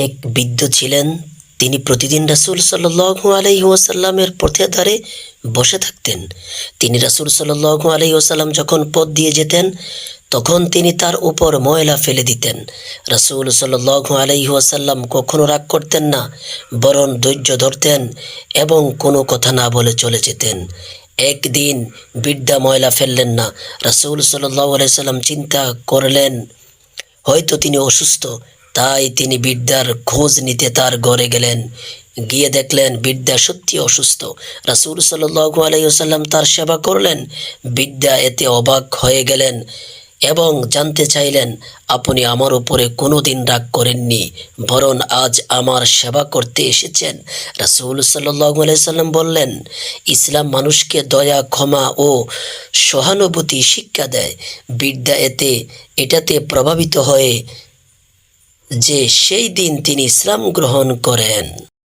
এক বৃদ্ধ ছিলেন। তিনি প্রতিদিন রাসূল সাল্লাল্লাহু আলাইহি ওয়াসাল্লামের পথের ধারে বসে থাকতেন। তিনি রাসূল সাল্লাল্লাহু আলাইহি ওয়াসাল্লাম যখন পথ দিয়ে যেতেন, তখন তিনি তার উপর ময়লা ফেলে দিতেন। রাসূল সাল্লাল্লাহু আলাইহি ওয়াসাল্লাম কখনো রাগ করতেন না, বরং ধৈর্য ধরতেন এবং কোনো কথা না বলে চলে যেতেন। একদিন বৃদ্ধা ময়লা ফেললেন না। রাসূল সাল্লাল্লাহু আলাইহি ওয়াসাল্লাম চিন্তা করলেন, হয়তো তিনি অসুস্থ। তাই তিনি বৃদ্ধার খোঁজ নিতে তার ঘরে গেলেন। গিয়ে দেখলেন বৃদ্ধা সত্যি অসুস্থ। রাসূল সাল্লাল্লাহু আলাইহি ওয়াসাল্লাম তার সেবা করলেন। বৃদ্ধা এতে অবাক হয়ে গেলেন এবং জানতে চাইলেন, আপনি আমার উপরে কোনোদিন রাগ করেননি, বরং আজ আমার সেবা করতে এসেছেন। রাসূল সাল্লাল্লাহু আলাইহি ওয়াসাল্লাম বললেন, ইসলাম মানুষকে দয়া, ক্ষমা ও সহানুভূতি শিক্ষা দেয়। বৃদ্ধা এটাতে প্রভাবিত হয়ে যে সেই দিন তিনি ইসলাম গ্রহণ করেন।